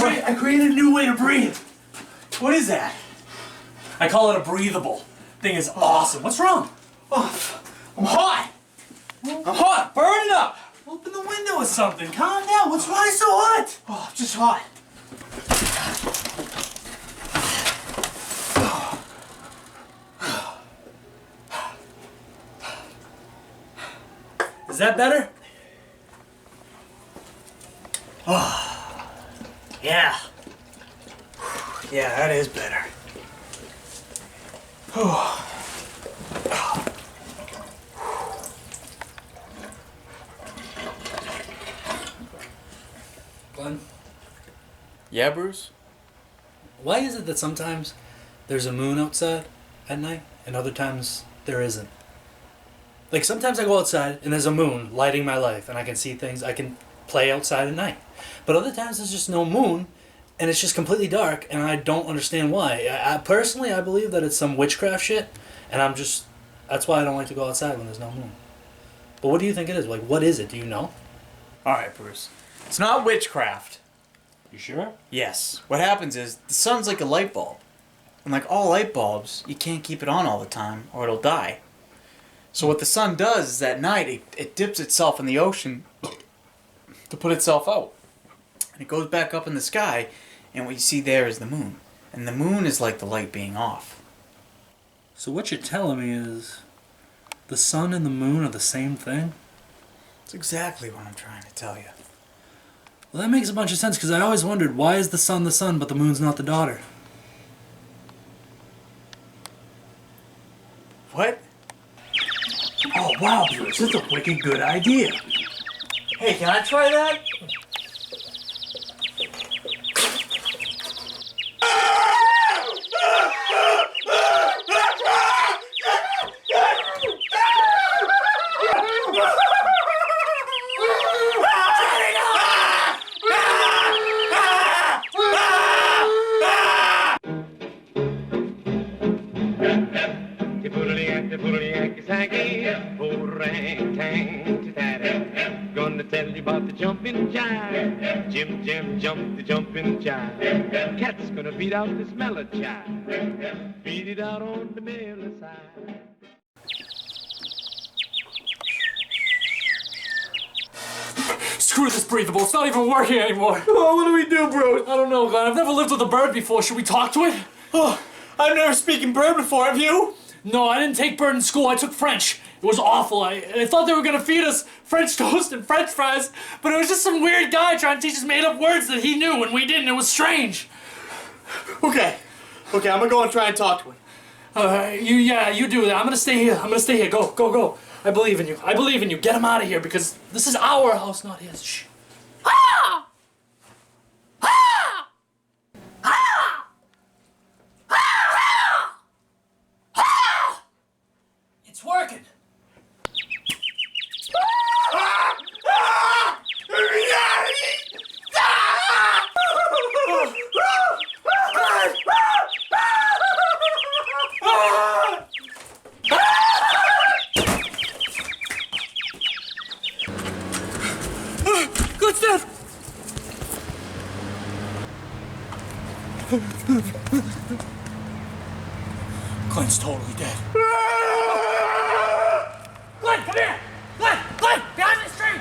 I created a new way to breathe. What is that? I call it a breathable. Thing is awesome. What's wrong? Oh, I'm hot. I'm hot. Burning up. Open the window or something. Calm down. What's why so hot? Oh, I'm just hot. Is that better? Oh, yeah. Yeah, that is better. Glenn? Yeah, Bruce? Why is it that sometimes there's a moon outside at night and other times there isn't? Like sometimes I go outside and there's a moon lighting my life and I can see things, I can play outside at night. But other times there's just no moon and it's just completely dark and I don't understand why. I personally, I believe that it's some witchcraft shit and that's why I don't like to go outside when there's no moon. But what do you think it is? Like, what is it? Do you know? Alright, Bruce. It's not witchcraft. You sure? Yes. What happens is, the sun's like a light bulb. And like all light bulbs, you can't keep it on all the time or it'll die. So what the sun does is at night, it dips itself in the ocean to put itself out. And it goes back up in the sky, and what you see there is the moon. And the moon is like the light being off. So what you're telling me is the sun and the moon are the same thing? That's exactly what I'm trying to tell you. Well, that makes a bunch of sense because I always wondered, why is the sun but the moon's not the daughter? What? Oh, wow, Bruce. That's a wicked good idea. Hey, can I try that? Gonna tell you about the jumping jive. Jim, Jim, jump the jumping jive. Cat's gonna beat out this mellow jive. Beat it out on the mellow side. Screw this breathable. It's not even working anymore. Oh, what do we do, bro? I don't know, Glenn. I've never lived with a bird before. Should we talk to it? Oh, I've never spoken bird before, have you? No, I didn't take bird in school. I took French. It was awful. I thought they were gonna feed us French toast and French fries, but it was just some weird guy trying to teach us made-up words that he knew and we didn't. It was strange. Okay, I'm gonna go and try and talk to him. You do that. I'm gonna stay here. Go. I believe in you. Get him out of here because this is our house, not his. Shh. Ah! Ah! Ah! Ah! Ah! It's working. Good stuff. Glenn's totally dead. Glenn, come here! Glenn! Behind this tree!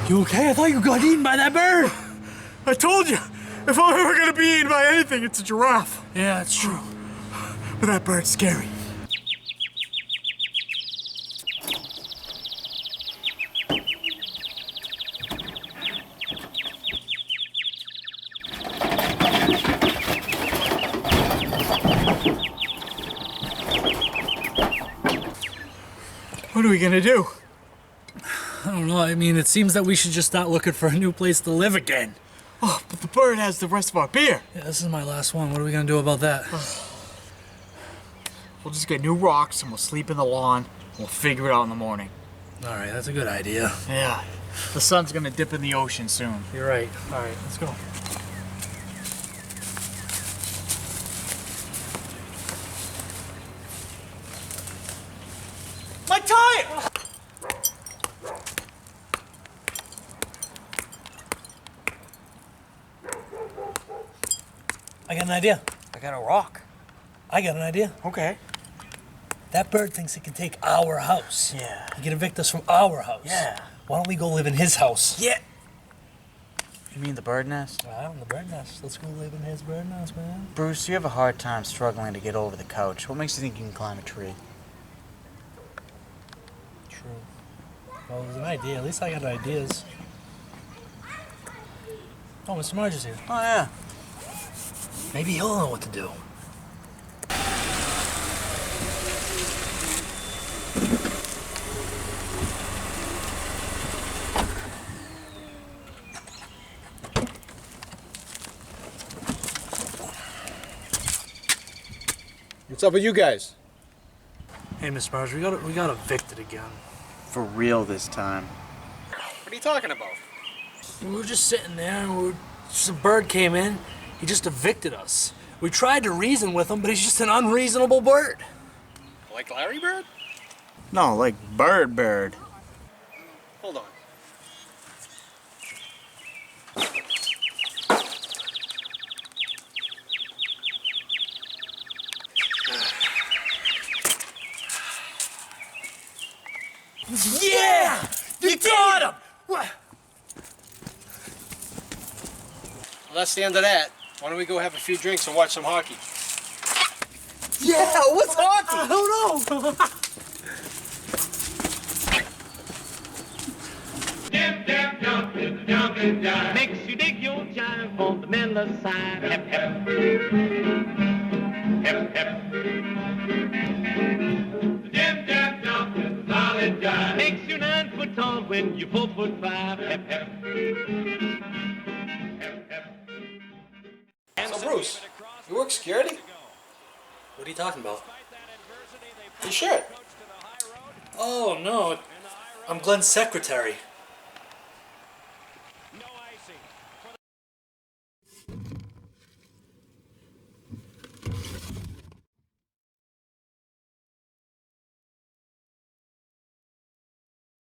You okay? I thought you got eaten by that bird. I told you, if I'm ever gonna be eaten by anything, it's a giraffe. Yeah, that's true. But that bird's scary. What are we gonna do? I don't know. I mean, it seems that we should just start looking for a new place to live again. Oh, but the bird has the rest of our beer. Yeah, this is my last one. What are we gonna do about that? We'll just get new rocks and we'll sleep in the lawn. We'll figure it out in the morning. All right, that's a good idea. Yeah, the sun's gonna dip in the ocean soon. You're right. All right, let's go. My tire! got an idea. I got a rock. I got an idea. Okay. That bird thinks he can take our house. Yeah. He can evict us from our house. Yeah. Why don't we go live in his house? Yeah. You mean the bird nest? Wow, in the bird nest. Let's go live in his bird nest, man. Bruce, you have a hard time struggling to get over the couch. What makes you think you can climb a tree? True. Well, it was an idea. At least I got ideas. Oh, Mr. Marge is here. Oh, yeah. Maybe he'll know what to do. What's up with you guys? Hey, Mr. Marge, we got evicted again. For real this time. What are you talking about? We were just sitting there, and some bird came in. He just evicted us. We tried to reason with him, but he's just an unreasonable bird. Like Larry Bird? No, like bird. Hold on. Yeah! You got him! Well, that's the end of that. Why don't we go have a few drinks and watch some hockey? Yeah, what's hockey? I don't know. Jim, jumping jive makes you dig your jive on the Miller side. Hep, hep. Hep, hep. Jim, jumping solid jive makes you 9 foot tall when you're 4'5". Hep, hep. Hep, hep. So Bruce, you work security? What are you talking about? You should. Oh, no. I'm Glenn's secretary.